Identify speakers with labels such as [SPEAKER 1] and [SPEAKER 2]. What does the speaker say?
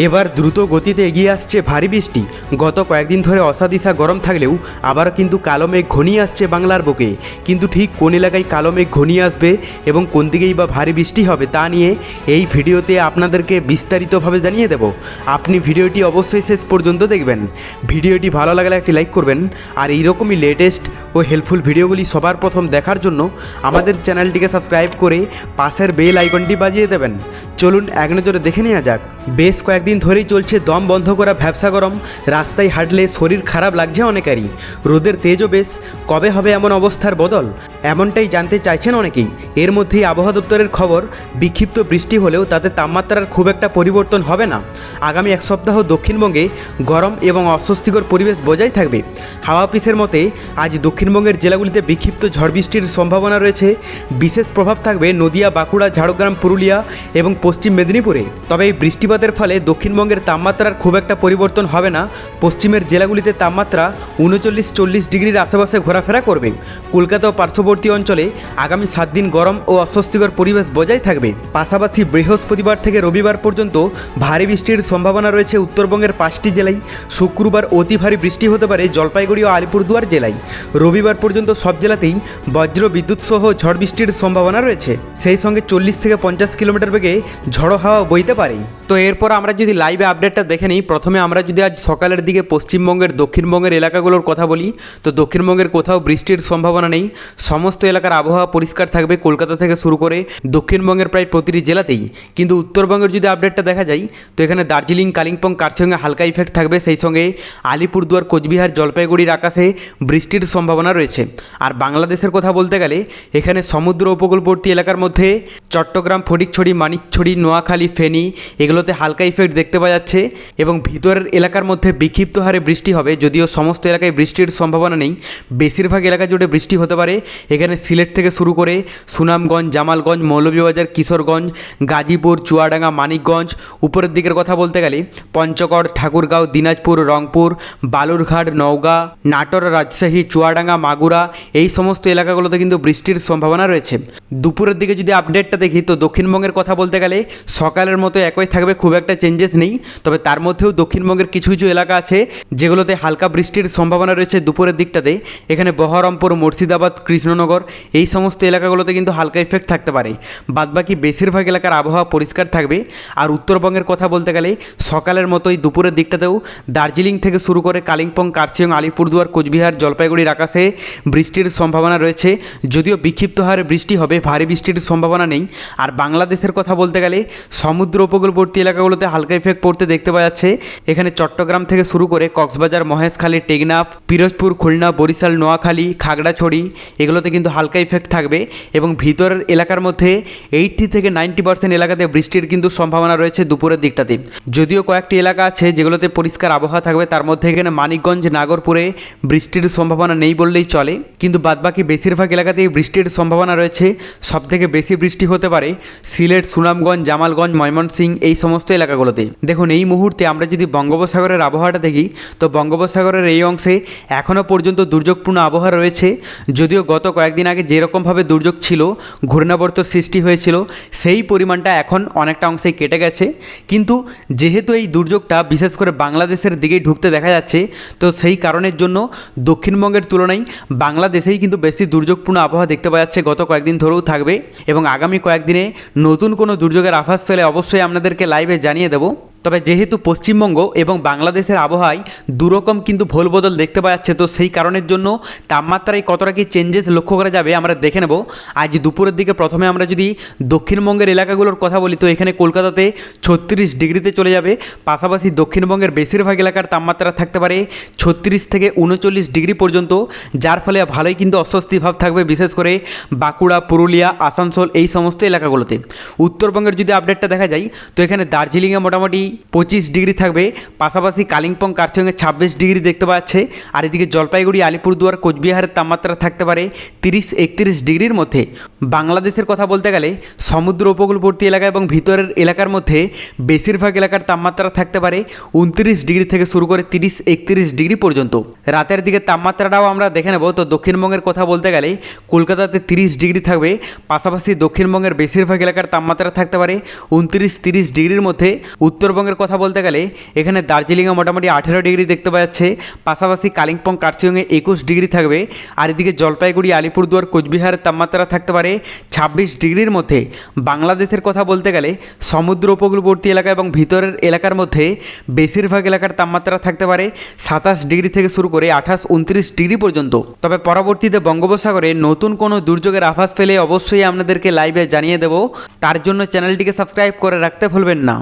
[SPEAKER 1] এবার দ্রুত গতিতে এগিয়ে আসছে ভারী বৃষ্টি। গত কয়েকদিন ধরে অসাদিশা গরম থাকলেও আবার কিন্তু কালো মেঘ ঘনিয়ে আসছে বাংলার বুকে। কিন্তু ঠিক কোন এলাকায় কালো মেঘ ঘনিয়ে আসবে এবং কোন দিকেই বা ভারী বৃষ্টি হবে তা নিয়ে এই ভিডিওতে আপনাদেরকে বিস্তারিতভাবে জানিয়ে দেব। আপনি ভিডিওটি অবশ্যই শেষ পর্যন্ত দেখবেন। ভিডিওটি ভালো লাগলে একটি লাইক করবেন, আর এইরকমই লেটেস্ট ও হেল্পফুল ভিডিওগুলি সবার প্রথম দেখার জন্য আমাদের চ্যানেলটিকে সাবস্ক্রাইব করে পাশের বেল আইকনটি বাজিয়ে দেবেন। চলুন এক নজরে দেখে নেওয়া যাক। বেশ কয়েকদিন ধরেই চলছে দম বন্ধ করা ভ্যাপসা গরম। রাস্তায় হাঁটলে শরীর খারাপ লাগছে অনেকেরই। রোদের তেজও বেশ। কবে হবে এমন অবস্থার বদল, এমনটাই জানতে চাইছেন অনেকেই। এর মধ্যেই আবহাওয়া দপ্তরের খবর, বিক্ষিপ্ত বৃষ্টি হলেও তাতে তাপমাত্রার খুব একটা পরিবর্তন হবে না। আগামী এক সপ্তাহ দক্ষিণবঙ্গে গরম এবং অস্বস্তিকর পরিবেশ বজায় থাকবে। হাওয়া অফিসের মতে আজ দক্ষিণবঙ্গের জেলাগুলিতে বিক্ষিপ্ত ঝড় বৃষ্টির সম্ভাবনা রয়েছে। বিশেষ প্রভাব থাকবে নদিয়া, বাঁকুড়া, ঝাড়গ্রাম, পুরুলিয়া এবং পশ্চিম মেদিনীপুরে। তবে এই বৃষ্টিপাতের ফলে দক্ষিণবঙ্গের তাপমাত্রার খুব একটা পরিবর্তন হবে না। পশ্চিমের জেলাগুলিতে তাপমাত্রা 39-40 ডিগ্রির আশেপাশে ঘোরাফেরা করবে। কলকাতা ও পার্শ্ববর্তী অঞ্চলে আগামী 7 দিন গরম ও অস্বস্তিকর পরিবেশ বজায় থাকবে। পাশাপাশি বৃহস্পতিবার থেকে রবিবার পর্যন্ত ভারী বৃষ্টির সম্ভাবনা রয়েছে উত্তরবঙ্গের 5টি জেলায়। শুক্রবার অতি ভারী বৃষ্টি হতে পারে জলপাইগুড়ি ও আলিপুরদুয়ার জেলায়। রবিবার পর্যন্ত সব জেলাতেই বজ্র বিদ্যুৎ সহ ঝড় বৃষ্টির সম্ভাবনা রয়েছে। সেই সঙ্গে 40 থেকে 50 কিলোমিটার বেগে ঝড়ো হাওয়া বইতে পারে। তো এরপর আমরা যদি লাইভে আপডেটটা দেখে নিই, প্রথমে আমরা যদি আজ সকালের দিকে পশ্চিমবঙ্গের দক্ষিণবঙ্গের এলাকাগুলোর কথা বলি, তো দক্ষিণবঙ্গের কোথাও বৃষ্টির সম্ভাবনা নেই। সমস্ত এলাকার আবহাওয়া পরিষ্কার থাকবে, কলকাতা থেকে শুরু করে দক্ষিণবঙ্গের প্রায় প্রতিটি জেলাতেই। কিন্তু উত্তরবঙ্গের যদি আপডেটটা দেখা যায়, তো এখানে দার্জিলিং, কালিম্পং, কার্শিয়াংয়ে হালকা ইফেক্ট থাকবে। সেই সঙ্গে আলিপুরদুয়ার, কোচবিহার, জলপাইগুড়ির আকাশে বৃষ্টির সম্ভাবনা রয়েছে। আর বাংলাদেশের কথা বলতে গেলে এখানে সমুদ্র উপকূলবর্তী এলাকার মধ্যে চট্টগ্রাম, ফটিকছড়ি, মানিকছড়ি, নোয়াখালী, ফেনী এগুলোতে হালকা ইফেক্ট দেখতে পাওয়া যাচ্ছে। এবং ভিতরের এলাকার মধ্যে বিক্ষিপ্ত হারে বৃষ্টি হবে, যদিও সমস্ত এলাকায় বৃষ্টির সম্ভাবনা নেই। বেশিরভাগ এলাকা জুড়ে বৃষ্টি হতে পারে। এখানে সিলেট থেকে শুরু করে সুনামগঞ্জ, জামালগঞ্জ, মৌলভীবাজার, কিশোরগঞ্জ, গাজীপুর, চুয়াডাঙ্গা, মানিকগঞ্জ, উপরের দিকের কথা বলতে গেলে পঞ্চগড়, ঠাকুরগাঁও, দিনাজপুর, রংপুর, বালুরঘাট, নওগাঁ, নাটোর, রাজশাহী, চুয়াডাঙ্গা, মাগুরা এই সমস্ত এলাকাগুলোতে কিন্তু বৃষ্টির সম্ভাবনা রয়েছে। দুপুরের দিকে যদি আপডেটটা দেখি, তো দক্ষিণবঙ্গের কথা বলতে গেলে সকালের মতো একই থাকবে, খুব একটা চেঞ্জেস নেই। তবে তার মধ্যেও দক্ষিণবঙ্গের কিছু কিছু এলাকা আছে যেগুলোতে হালকা বৃষ্টির সম্ভাবনা রয়েছে দুপুরের দিকটাতে। এখানে বহরমপুর, মুর্শিদাবাদ, কৃষ্ণনগর এই সমস্ত এলাকাগুলোতে কিন্তু হালকা ইফেক্ট থাকতে পারে। বাদবাকি বেশিরভাগ এলাকার আবহাওয়া পরিষ্কার থাকবে। আর উত্তরবঙ্গের কথা বলতে গেলে সকালের মতোই দুপুরের দিকটাতেও দার্জিলিং থেকে শুরু করে কালিম্পং, কার্শিয়াং, আলিপুরদুয়ার, কোচবিহার, জলপাইগুড়ির আকাশে বৃষ্টির সম্ভাবনা রয়েছে। যদিও বিক্ষিপ্ত হারে বৃষ্টি হবে, ভারী বৃষ্টির সম্ভাবনা নেই। আর বাংলাদেশের কথা বলতে গেলে সমুদ্র উপকূলবর্তী এলাকাগুলোতে হালকা ইফেক্ট পড়তে দেখতে পাওয়া যাচ্ছে। এখানে চট্টগ্রাম থেকে শুরু করে কক্সবাজার, মহেশখালী, টেকনাফ, পিরোজপুর, খুলনা, বরিশাল, নোয়াখালী, খাগড়াছড়ি এগুলোতে কিন্তু হালকা ইফেক্ট থাকবে। এবং ভিতরের এলাকার মধ্যে 80 থেকে 90% এলাকাতে বৃষ্টির কিন্তু সম্ভাবনা রয়েছে দুপুরের দিকটাতে। যদিও কয়েকটি এলাকা আছে যেগুলোতে পরিষ্কার আবহাওয়া থাকবে, তার মধ্যে এখানে মানিকগঞ্জ, নাগরপুরে বৃষ্টির সম্ভাবনা নেই বললেই চলে। কিন্তু বাদবাকি বেশিরভাগ এলাকাতেই বৃষ্টির সম্ভাবনা রয়েছে। সবথেকে বেশি বৃষ্টি হতে পারে সিলেট, সুনামগঞ্জ, জামালগঞ্জ, ময়মনসিংহ এই সমস্ত এলাকাগুলোতে। দেখুন, এই মুহূর্তে আমরা যদি বঙ্গোপসাগরের আবহাওয়াটা দেখি, তো বঙ্গোপসাগরের এই অংশে এখনও পর্যন্ত দুর্যোগপূর্ণ আবহাওয়া রয়েছে। যদিও গত কয়েকদিন আগে যেরকমভাবে দুর্যোগ ছিল, ঘূর্ণাবর্ত সৃষ্টি হয়েছিল, সেই পরিমাণটা এখন অনেকটা অংশে কেটে গেছে। কিন্তু যেহেতু এই দুর্যোগটা বিশেষ করে বাংলাদেশের দিকেই ঢুকতে দেখা যাচ্ছে, তো সেই কারণের জন্য দক্ষিণবঙ্গের তুলনায় বাংলাদেশেই কিন্তু বেশি দুর্যোগপূর্ণ আবহাওয়া দেখতে পাওয়া যাচ্ছে। গত কয়েকদিন ধরেও থাকবে এবং আগামী কয়েকদিনে নতুন কোনো দুর্যোগের আভাস পেলে অবশ্যই আপনাদেরকে লাইভে জানিয়ে দেবো। তবে যেহেতু পশ্চিমবঙ্গ এবং বাংলাদেশের আবহাওয়ায় দুরকম কিন্তু ভোল বদল দেখতে পাওয়া যাচ্ছে, তো সেই কারণের জন্য তাপমাত্রায় কতটা কি চেঞ্জেস লক্ষ্য করা যাবে আমরা দেখে নেব। আজ দুপুরের দিকে প্রথমে আমরা যদি দক্ষিণবঙ্গের এলাকাগুলোর কথা বলি, তো এখানে কলকাতাতে 36 ডিগ্রিতে চলে যাবে। পাশাপাশি দক্ষিণবঙ্গের বেশিরভাগ এলাকার তাপমাত্রা থাকতে পারে 36 থেকে 39 ডিগ্রি পর্যন্ত, যার ফলে ভালোই কিন্তু অস্বস্তি ভাব থাকবে, বিশেষ করে বাঁকুড়া, পুরুলিয়া, আসানসোল এই সমস্ত এলাকাগুলোতে। উত্তরবঙ্গের যদি আপডেটটা দেখা যায়, তো এখানে দার্জিলিংয়ে মোটামুটি 25 ডিগ্রি থাকবে। পাশাপাশি কালিম্পং, কার্শিয়াংয়ে 26 ডিগ্রি দেখতে পাওয়া যাচ্ছে। আর এদিকে জলপাইগুড়ি, আলিপুরদুয়ার, কোচবিহারের তাপমাত্রা থাকতে পারে 30-31 ডিগ্রির মধ্যে। বাংলাদেশের কথা বলতে গেলে সমুদ্র উপকূলবর্তী এলাকা এবং ভিতরের এলাকার মধ্যে বেশিরভাগ এলাকার তাপমাত্রা থাকতে পারে 29 ডিগ্রি থেকে শুরু করে 30-31 ডিগ্রি পর্যন্ত। রাতের দিকে তাপমাত্রাটাও আমরা দেখে নেব। তো দক্ষিণবঙ্গের কথা বলতে গেলে কলকাতাতে 30 ডিগ্রি থাকবে। পাশাপাশি দক্ষিণবঙ্গের বেশিরভাগ এলাকার তাপমাত্রা থাকতে পারে 29-30 ডিগ্রির মধ্যে। উত্তরবঙ্গ উত্তরবঙ্গের কথা বলতে গেলে এখানে দার্জিলিংয়ে মোটামুটি 18 ডিগ্রি দেখতে পাওয়া যাচ্ছে, পাশাপাশি কালিম্পং কার্শিয়ংয়ে 21 ডিগ্রি থাকবে। আর এদিকে জলপাইগুড়ি আলিপুরদুয়ার কোচবিহারের তাপমাত্রা থাকতে পারে 26 ডিগ্রির মধ্যে। বাংলাদেশের কথা বলতে গেলে সমুদ্র উপকূলবর্তী এলাকা এবং ভিতরের এলাকার মধ্যে বেশিরভাগ এলাকার তাপমাত্রা থাকতে পারে 27 ডিগ্রি থেকে শুরু করে 28-29 ডিগ্রি পর্যন্ত। তবে পরবর্তীতে বঙ্গোপসাগরে নতুন কোনো দুর্যোগের আভাস পেলে অবশ্যই আপনাদেরকে লাইভে জানিয়ে দেব, তার জন্য চ্যানেলটিকে সাবস্ক্রাইব করে রাখতে ভুলবেন না।